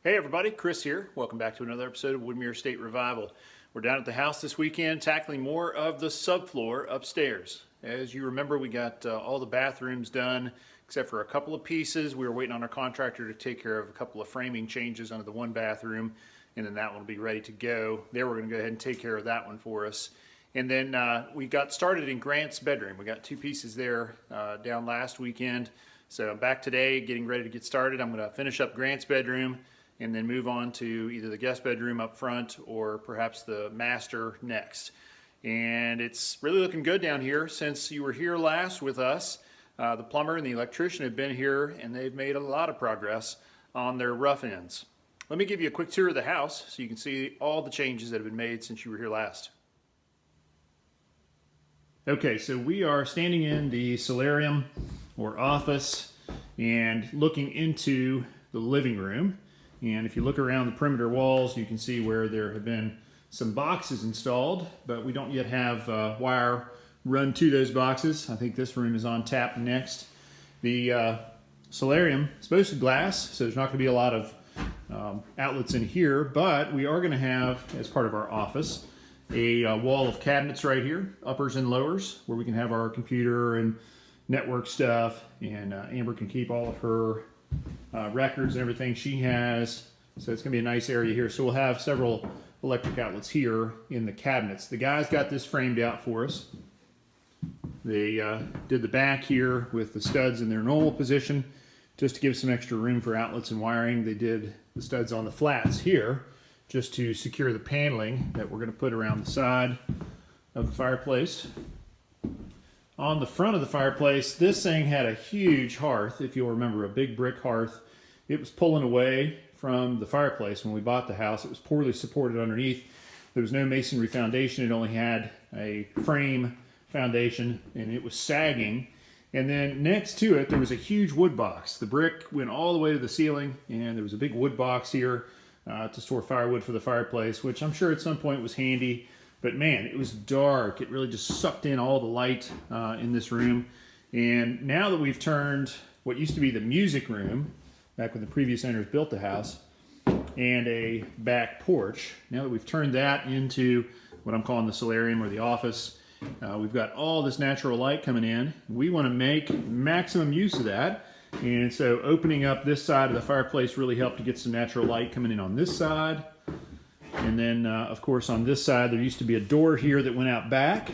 Hey everybody, Chris here. Welcome back to another episode of Woodmere State Revival. We're down at the house this weekend tackling more of the subfloor upstairs. As you remember, we got all the bathrooms done except for a couple of pieces. We were waiting on our contractor to take care of a couple of framing changes under the one bathroom, and then that one will be ready to go. There, we're going to go ahead and take care of that one for us. And then we got started in Grant's bedroom. We got two pieces there down last weekend. So I'm back today getting ready to get started. I'm going to finish up Grant's bedroom and then move on to either the guest bedroom up front or perhaps the master next. And it's really looking good down here. Since you were here last with us, the plumber and the electrician have been here and they've made a lot of progress on their rough ends. Let me give you a quick tour of the house so you can see all the changes that have been made since you were here last. Okay, so we are standing in the solarium or office and looking into the living room. And if you look around the perimeter walls, you can see where there have been some boxes installed, but we don't yet have wire run to those boxes. I think this room is on tap next. The solarium is mostly glass, so there's not going to be a lot of outlets in here, but we are going to have, as part of our office, a wall of cabinets right here, uppers and lowers, where we can have our computer and network stuff, and Amber can keep all of her records and everything she has. So it's going to be a nice area here. So we'll have several electric outlets here in the cabinets. The guys got this framed out for us. They did the back here with the studs in their normal position just to give some extra room for outlets and wiring. They did the studs on the flats here just to secure the paneling that we're going to put around the side of the fireplace. On the front of the fireplace, this thing had a huge hearth, if you'll remember, a big brick hearth. It was pulling away from the fireplace when we bought the house. It was poorly supported underneath. There was no masonry foundation. It only had a frame foundation, and it was sagging. And then next to it, there was a huge wood box. The brick went all the way to the ceiling, and there was a big wood box here to store firewood for the fireplace, which I'm sure at some point was handy. But man, it was dark. It really just sucked in all the light in this room. And now that we've turned what used to be the music room, back when the previous owners built the house, and a back porch, now that we've turned that into what I'm calling the solarium or the office, we've got all this natural light coming in. We want to make maximum use of that. And so opening up this side of the fireplace really helped to get some natural light coming in on this side. And then, of course, on this side, there used to be a door here that went out back,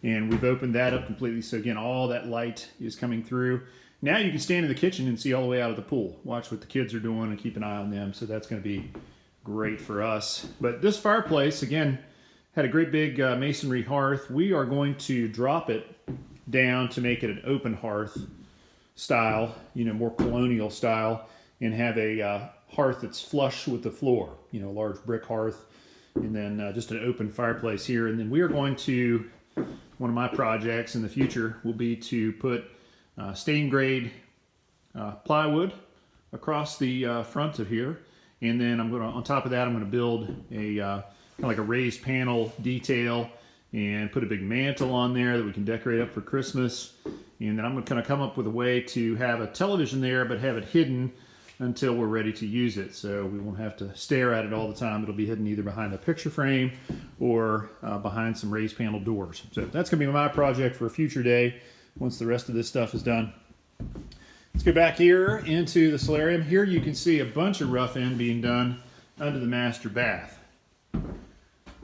and we've opened that up completely. So again, all that light is coming through. Now you can stand in the kitchen and see all the way out of the pool. Watch what the kids are doing and keep an eye on them. So that's going to be great for us. But this fireplace, again, had a great big masonry hearth. We are going to drop it down to make it an open hearth style, more colonial style, and have a hearth that's flush with the floor, a large brick hearth, and then just an open fireplace here. And then we are going to, one of my projects in the future will be to put stain grade plywood across the front of here. And then I'm going to, on top of that, I'm going to build a kind of like a raised panel detail and put a big mantle on there that we can decorate up for Christmas. And then I'm going to kind of come up with a way to have a television there, but have it hidden until we're ready to use it. So we won't have to stare at it all the time. It'll be hidden either behind the picture frame or behind some raised panel doors. So that's going to be my project for a future day once the rest of this stuff is done. Let's go back here into the solarium. Here you can see a bunch of rough end being done under the master bath.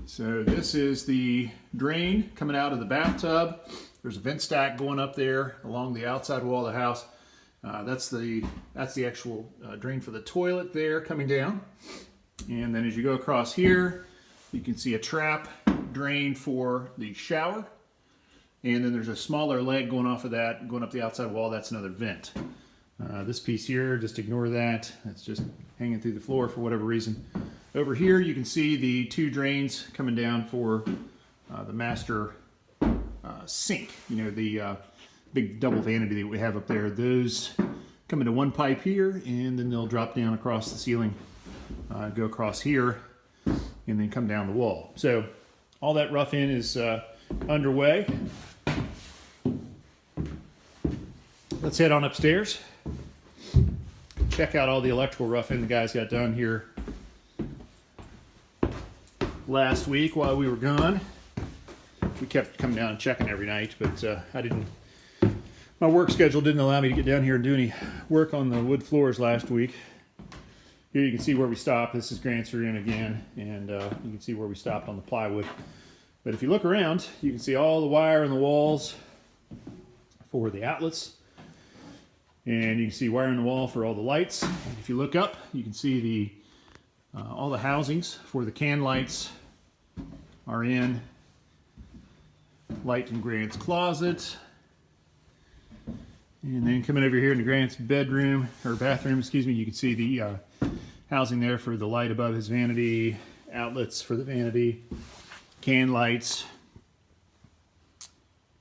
So this is the drain coming out of the bathtub. There's a vent stack going up there along the outside wall of the house. That's the actual drain for the toilet there coming down. And then as you go across here, you can see a trap drain for the shower. And then there's a smaller leg going off of that, going up the outside wall. That's another vent. This piece here, just ignore that. That's just hanging through the floor for whatever reason. Over here, you can see the two drains coming down for the master sink. The big double vanity that we have up there. Those come into one pipe here, and then they'll drop down across the ceiling, go across here, and then come down the wall. So all that rough in is underway. Let's head on upstairs. check out all the electrical roughing the guys got done here last week while we were gone. We kept coming down and checking every night, but my work schedule didn't allow me to get down here and do any work on the wood floors last week. Here you can see where we stopped. This is Grant's room again, and you can see where we stopped on the plywood. But if you look around, you can see all the wire in the walls for the outlets, and you can see wire in the wall for all the lights. And if you look up, you can see all the housings for the can lights are in. Light in Grant's closet. And then coming over here into Grant's bedroom, or bathroom, excuse me, you can see the housing there for the light above his vanity, outlets for the vanity, can lights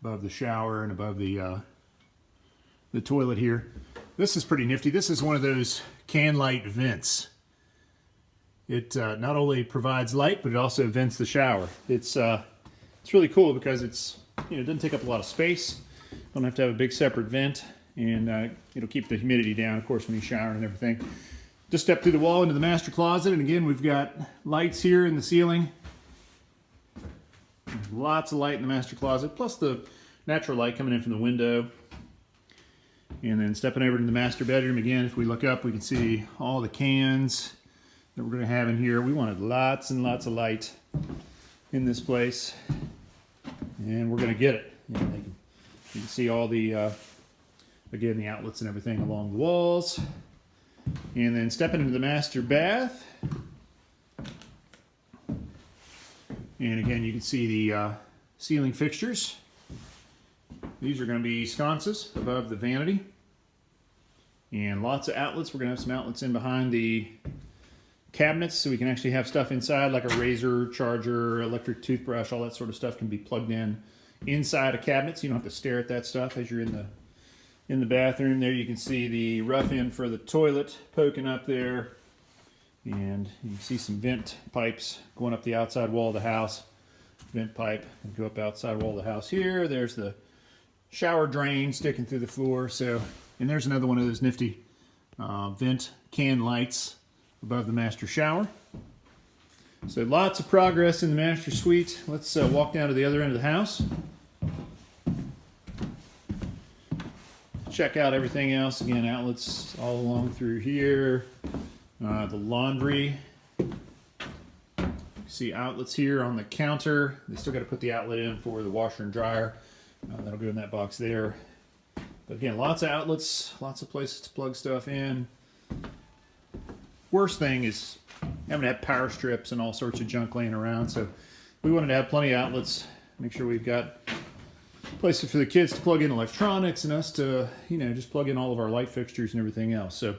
above the shower and above the toilet here. This is pretty nifty. This is one of those can light vents. It not only provides light, but it also vents the shower. It's really cool because it doesn't take up a lot of space. Don't have to have a big separate vent, and it'll keep the humidity down, of course, when you shower and everything. Just step through the wall into the master closet, and again, we've got lights here in the ceiling. Lots of light in the master closet, plus the natural light coming in from the window. And then stepping over to the master bedroom again, if we look up, we can see all the cans that we're going to have in here. We wanted lots and lots of light in this place, and we're going to get it. You can see all the, again, the outlets and everything along the walls. And then stepping into the master bath. And again, you can see the ceiling fixtures. These are going to be sconces above the vanity. And lots of outlets. We're going to have some outlets in behind the cabinets so we can actually have stuff inside like a razor, charger, electric toothbrush, all that sort of stuff can be plugged in inside a cabinet, so you don't have to stare at that stuff as you're in the bathroom. There you can see the rough end for the toilet poking up there, and you can see some vent pipes going up the outside wall of the house. Vent pipe and go up outside wall of the house here. There's the shower drain sticking through the floor. So, and there's another one of those nifty vent can lights above the master shower. So lots of progress in the master suite. Let's walk down to the other end of the house. Check out everything else. Again, outlets all along through here. The laundry. See outlets here on the counter. They still got to put the outlet in for the washer and dryer. That'll go in that box there. But again, lots of outlets, lots of places to plug stuff in. Worst thing is having to have power strips and all sorts of junk laying around. So we wanted to have plenty of outlets. Make sure we've got places for the kids to plug in electronics and us to, just plug in all of our light fixtures and everything else. So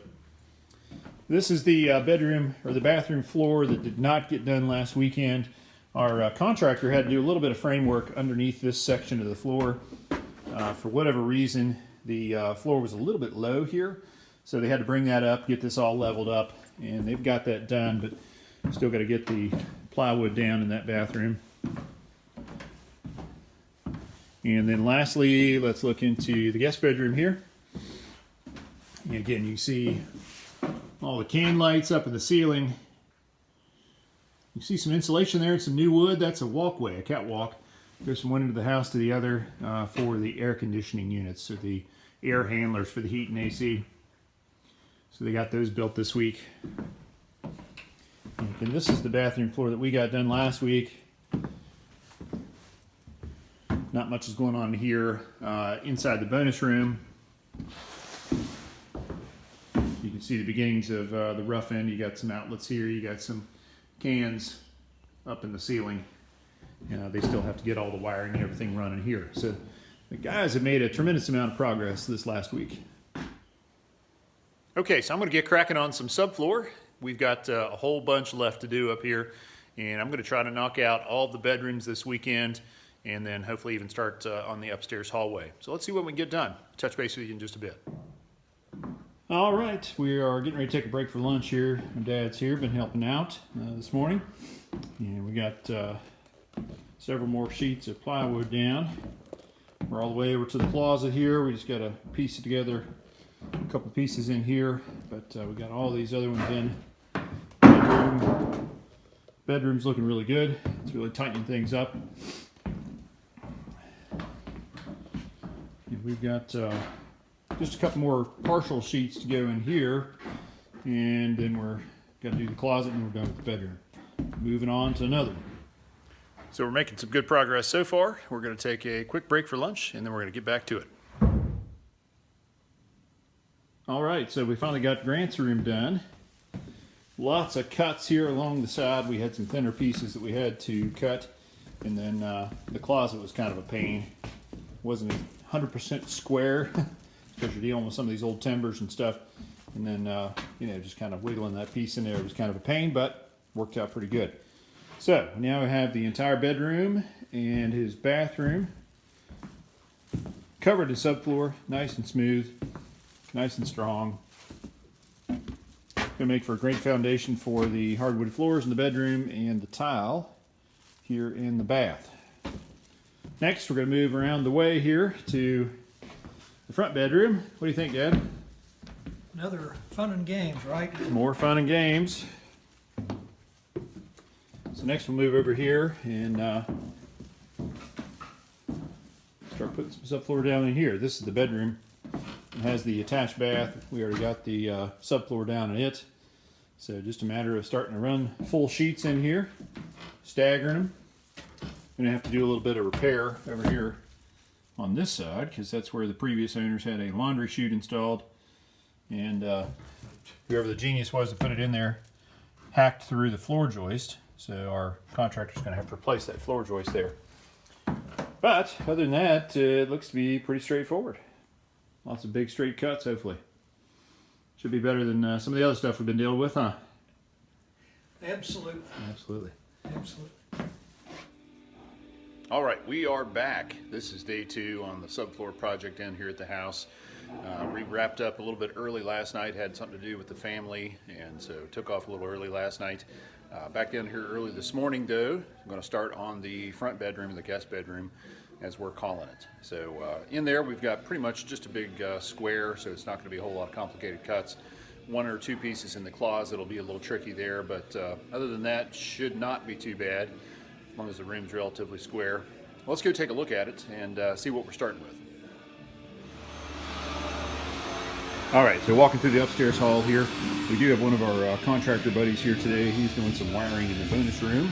this is the bedroom or the bathroom floor that did not get done last weekend. Our contractor had to do a little bit of framework underneath this section of the floor. For whatever reason, the floor was a little bit low here, so they had to bring that up, get this all leveled up, and they've got that done, but still got to get the plywood down in that bathroom. And then lastly, let's look into the guest bedroom here. And again, you see all the can lights up in the ceiling. You see some insulation there and some new wood. That's a walkway, a catwalk. Goes from one end of the house to the other for the air conditioning units, so the air handlers for the heat and AC. So they got those built this week. And this is the bathroom floor that we got done last week. Not much is going on here. Inside the bonus room, you can see the beginnings of the rough end. You got some outlets here. You got some cans up in the ceiling. They still have to get all the wiring and everything running here. So the guys have made a tremendous amount of progress this last week. Okay, so I'm going to get cracking on some subfloor. We've got a whole bunch left to do up here, and I'm going to try to knock out all the bedrooms this weekend, and then hopefully even start on the upstairs hallway. So let's see what we can get done. Touch base with you in just a bit. All right, we are getting ready to take a break for lunch here. My dad's here, been helping out this morning. And we got several more sheets of plywood down. We're all the way over to the closet here. We just got to piece it together A couple pieces in here, but we got all these other ones in. Bedroom's looking really good. It's really tightening things up. And we've got just a couple more partial sheets to go in here, and then we're got to do the closet, and we're done with the bedroom. Moving on to another. So we're making some good progress so far. We're going to take a quick break for lunch, and then we're going to get back to it. All right, so we finally got Grant's room done. Lots of cuts here along the side. We had some thinner pieces that we had to cut, and then the closet was kind of a pain. Wasn't 100% square because you're dealing with some of these old timbers and stuff, and then you know, just kind of wiggling that piece in there was kind of a pain, but worked out pretty good. So now we have the entire bedroom and his bathroom covered in subfloor, nice and smooth, nice and strong. Going to make for a great foundation for the hardwood floors in the bedroom and the tile here in the bath. Next, we're going to move around the way here to the front bedroom. What do you think, Dad? Another fun and games, right? More fun and games. So next we'll move over here and start putting some subfloor down in here. This is the bedroom. It has the attached bath. We already got the subfloor down in it. So just a matter of starting to run full sheets in here, staggering them. Gonna have to do a little bit of repair over here on this side because that's where the previous owners had a laundry chute installed. And whoever the genius was that put it in there hacked through the floor joist. So our contractor's gonna have to replace that floor joist there. But other than that, it looks to be pretty straightforward. Lots of big straight cuts, hopefully. Should be better than some of the other stuff we've been dealing with, huh? Absolutely. Absolutely. Absolutely. All right, we are back. This is day 2 on the subfloor project down here at the house. We wrapped up a little bit early last night, had something to do with the family, and so took off a little early last night. Back down here early this morning, though. I'm going to start on the front bedroom and the guest bedroom, as we're calling it. So in there we've got pretty much just a big square, so it's not going to be a whole lot of complicated cuts. 1 or 2 pieces in the closet will be a little tricky there, but other than that, should not be too bad, as long as the room's relatively square. Well, let's go take a look at it and see what we're starting with. All right, so walking through the upstairs hall here, we do have one of our contractor buddies here today. He's doing some wiring in the bonus room.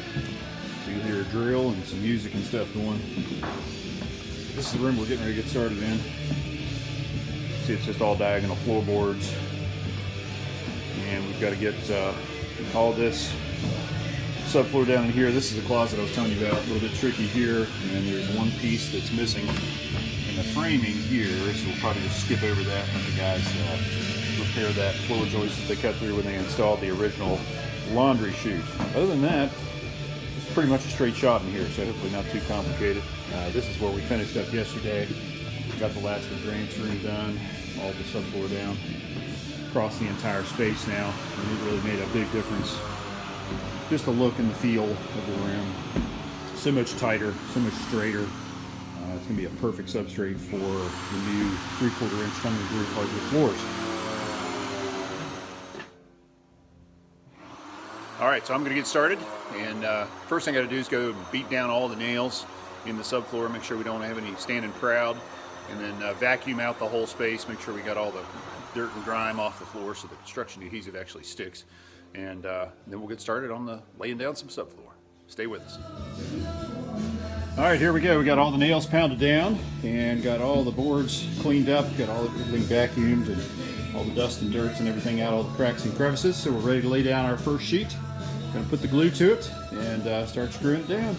So you'll hear a drill and some music and stuff going. This is the room we're getting ready to get started in. See, it's just all diagonal floorboards. And we've got to get all this subfloor down in here. This is the closet I was telling you about, a little bit tricky here. And there's one piece that's missing in the framing here, so we'll probably just skip over that and let the guys repair that floor joist that they cut through when they installed the original laundry chute. Other than that, it's pretty much a straight shot in here, so hopefully not too complicated. This is where we finished up yesterday. Got the last of Grant's room done, all the subfloor down across the entire space now, and it really made a big difference. Just the look and the feel of the room. So much tighter, so much straighter. It's going to be a perfect substrate for the new 3/4 inch tongue and groove hardwood floors. All right, so I'm going to get started, and first thing I got to do is go beat down all the nails in the subfloor, make sure we don't have any standing crowd, and then vacuum out the whole space, make sure we got all the dirt and grime off the floor so the construction adhesive actually sticks, and then we'll get started on the laying down some subfloor. Stay with us. All right, here we go. We got all the nails pounded down and got all the boards cleaned up, got everything vacuumed and all the dust and dirt and everything out, all the cracks and crevices. So we're ready to lay down our first sheet. Gonna put the glue to it and start screwing it down.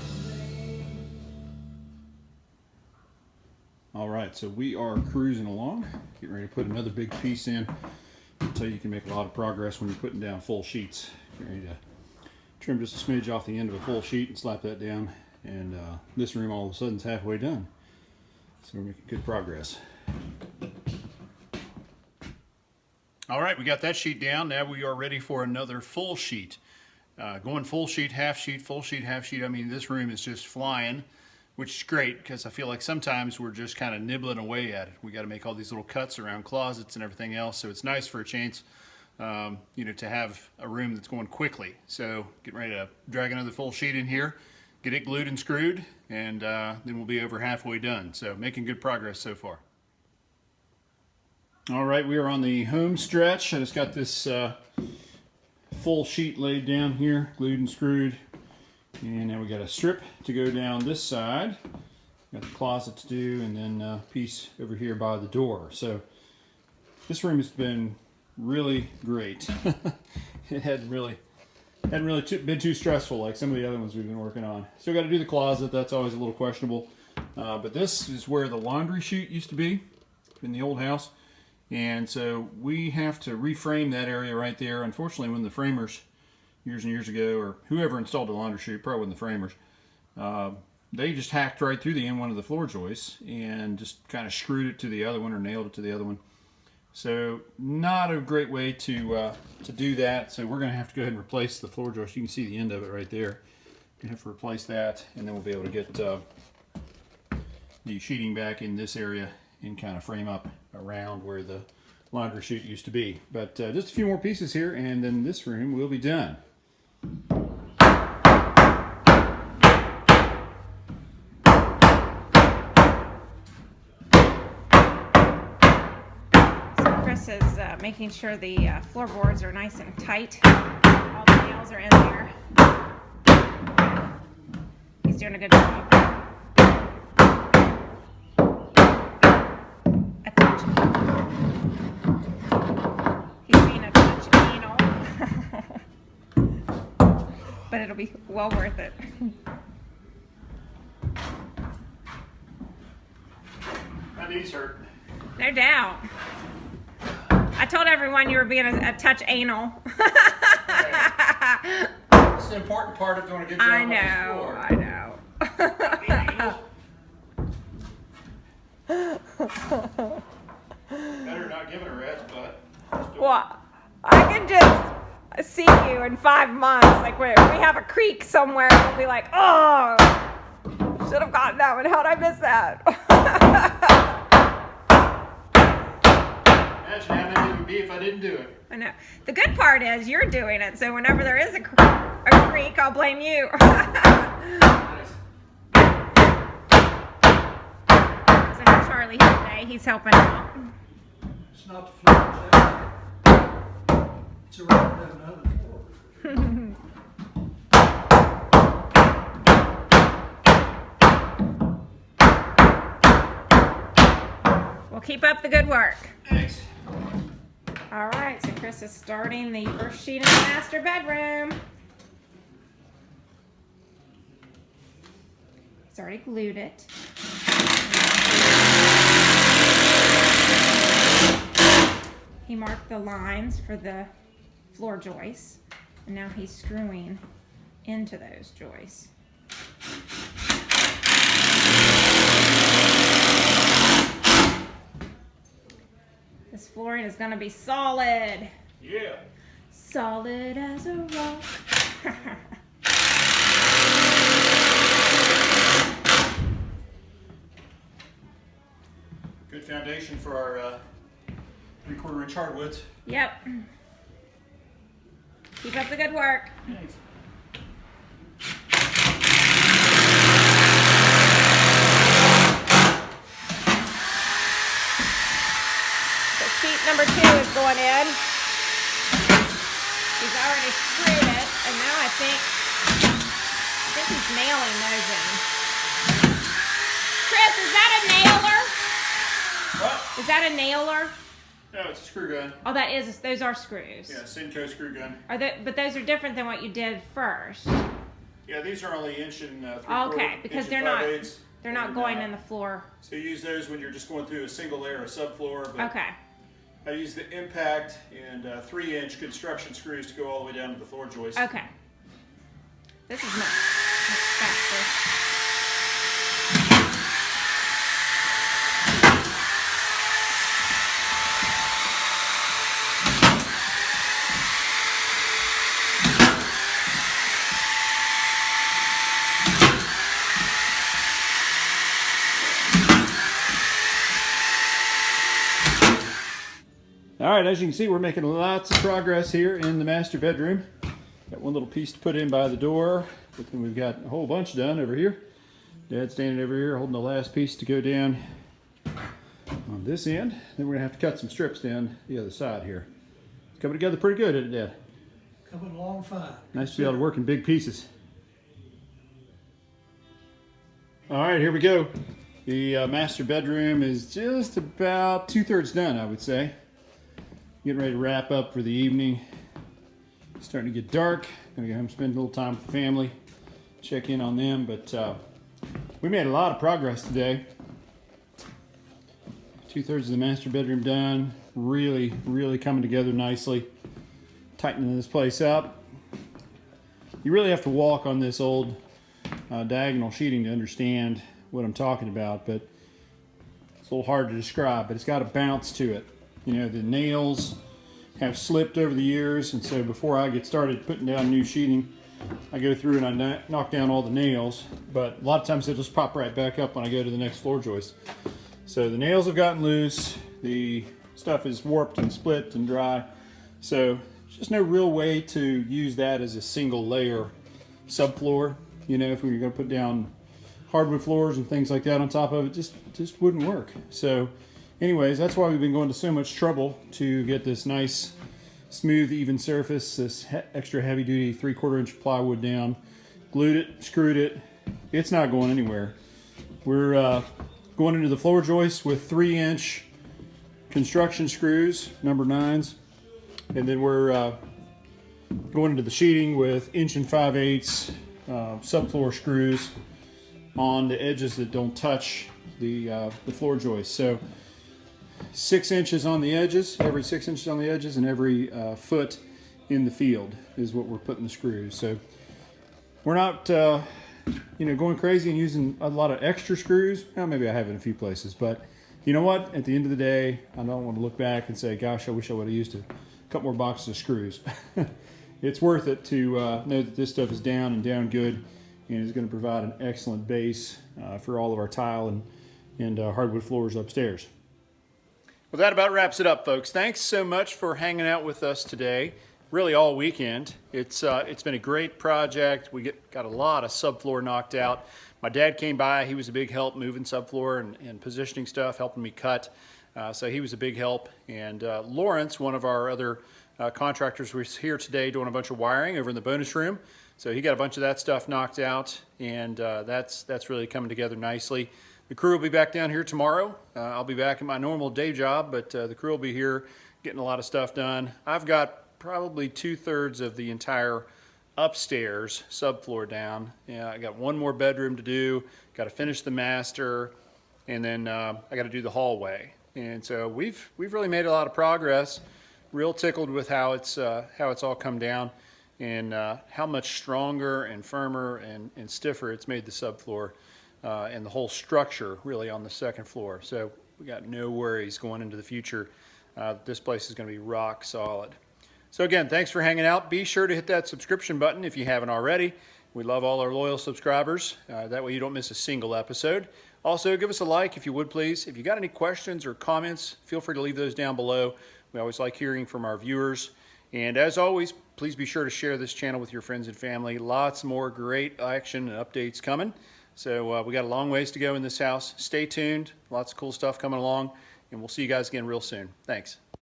All right, so we are cruising along, getting ready to put another big piece in. I'll tell you, you can make a lot of progress when you're putting down full sheets. You're ready to trim just a smidge off the end of a full sheet and slap that down. And this room all of a sudden is halfway done. So we're making good progress. All right, we got that sheet down. Now we are ready for another full sheet. Going full sheet, half sheet, full sheet, half sheet. I mean, this room is just flying. which is great because I feel like sometimes we're just kind of nibbling away at it. We got to make all these little cuts around closets and everything else, so it's nice for a change, to have a room that's going quickly. So getting ready to drag another full sheet in here, get it glued and screwed, and then we'll be over halfway done. So making good progress so far. All right, we are on the home stretch. I just got this full sheet laid down here, glued and screwed. And now we got a strip to go down this side. Got the closet to do, and then a piece over here by the door. So this room has been really great. It hadn't really been too stressful like some of the other ones we've been working on. Still got to do the closet. That's always a little questionable. But this is where the laundry chute used to be in the old house. And so we have to reframe that area right there. Unfortunately, when the framers, years and years ago, or whoever installed the laundry chute, probably wasn't the framers, they just hacked right through the end one of the floor joists and just kind of screwed it to the other one or nailed it to the other one. So not a great way to do that. So we're going to have to go ahead and replace the floor joist. You can see the end of it right there. We have to replace that, and then we'll be able to get the sheeting back in this area and kind of frame up around where the laundry chute used to be. But just a few more pieces here, and then this room will be done. So Chris is making sure the floorboards are nice and tight. All the nails are in there. He's doing a good job. He's being a touch anal. But it'll be well worth it. My knees hurt. No doubt. I told everyone you were being a touch anal. It's an important part of doing a good job I on the know, floor. I know. Better not giving a rat's butt. Well, I can just see you in 5 months. Like when we have a creek somewhere, we'll be like, oh, should have gotten that one. How'd I miss that? Imagine how many it would be if I didn't do it. I know. The good part is you're doing it, so whenever there is a creek, I'll blame you. Nice. So now Charlie here today, he's helping out. It's not the floor, it's around another floor. Well, keep up the good work. Thanks. All right, so Chris is starting the first sheet in the master bedroom. He's already glued it. He marked the lines for the floor joists, and now he's screwing into those joists. This flooring is going to be solid. Yeah. Solid as a rock. Good foundation for our 3/4 inch hardwoods. Yep. Keep up the good work. Thanks. So sheet number 2 is going in. He's already screwed it, and now I think he's nailing those in. Chris, is that a nailer? What? Is that a nailer? No, it's a screw gun. Oh, that is. Those are screws. Yeah, Senko screw gun. Are they? But those are different than what you did first. Yeah, these are only inch and 3/4. Okay, because inch they're and not. 5/8. They're not And, going in the floor. So you use those when you're just going through a single layer of subfloor. But Okay. I use the impact and 3-inch construction screws to go all the way down to the floor joist. Okay. This is much faster. All right, as you can see, we're making lots of progress here in the master bedroom. Got one little piece to put in by the door, but then we've got a whole bunch done over here. Dad's standing over here holding the last piece to go down on this end. Then we're gonna have to cut some strips down the other side here. It's coming together pretty good, isn't it, Dad? Coming along fine. Nice to be able to work in big pieces. All right, here we go. The master bedroom is just about 2/3 done, I would say. Getting ready to wrap up for the evening. It's starting to get dark. Gonna go home and spend a little time with the family, check in on them. But we made a lot of progress today. 2/3 of the master bedroom done. Really, really coming together nicely. Tightening this place up. You really have to walk on this old diagonal sheeting to understand what I'm talking about, but it's a little hard to describe, but it's got a bounce to it. You know, the nails have slipped over the years, and so before I get started putting down new sheeting, I go through and I knock down all the nails, but a lot of times they'll just pop right back up when I go to the next floor joist. So the nails have gotten loose, the stuff is warped and split and dry, so there's just no real way to use that as a single layer subfloor. You know, if we were going to put down hardwood floors and things like that on top of it, just wouldn't work. So anyways, that's why we've been going to so much trouble to get this nice, smooth, even surface, this extra heavy duty 3/4 inch plywood down, glued it, screwed it. It's not going anywhere. We're going into the floor joist with 3-inch construction screws, number 9s, and then we're going into the sheeting with 1 5/8 subfloor screws on the edges that don't touch the floor joist. So 6 inches on the edges, every 6 inches on the edges, and every foot in the field is what we're putting the screws. So we're not, going crazy and using a lot of extra screws. Well, maybe I have in a few places, but you know what? At the end of the day, I don't want to look back and say, "Gosh, I wish I would have used a couple more boxes of screws." It's worth it to know that this stuff is down and down good, and is going to provide an excellent base for all of our tile and hardwood floors upstairs. Well, that about wraps it up, folks. Thanks so much for hanging out with us today, really all weekend. It's been a great project. We got a lot of subfloor knocked out. My dad came by. He was a big help moving subfloor and positioning stuff, helping me cut. So he was a big help. And Lawrence, one of our other contractors, was here today doing a bunch of wiring over in the bonus room. So he got a bunch of that stuff knocked out, and that's really coming together nicely. The crew will be back down here tomorrow. I'll be back in my normal day job, but the crew will be here getting a lot of stuff done. I've got probably 2/3 of the entire upstairs subfloor down. Yeah, I got one more bedroom to do. Got to finish the master, and then I got to do the hallway. And so we've really made a lot of progress. Real tickled with how it's all come down, and how much stronger and firmer and stiffer it's made the subfloor. And the whole structure really on the second floor. So we got no worries going into the future. This place is going to be rock solid. So again, thanks for hanging out. Be sure to hit that subscription button if you haven't already. We love all our loyal subscribers. That way you don't miss a single episode. Also, give us a like if you would, please. If you got any questions or comments, feel free to leave those down below. We always like hearing from our viewers. And as always, please be sure to share this channel with your friends and family. Lots more great action and updates coming. So we got a long ways to go in this house. Stay tuned. Lots of cool stuff coming along. And we'll see you guys again real soon. Thanks.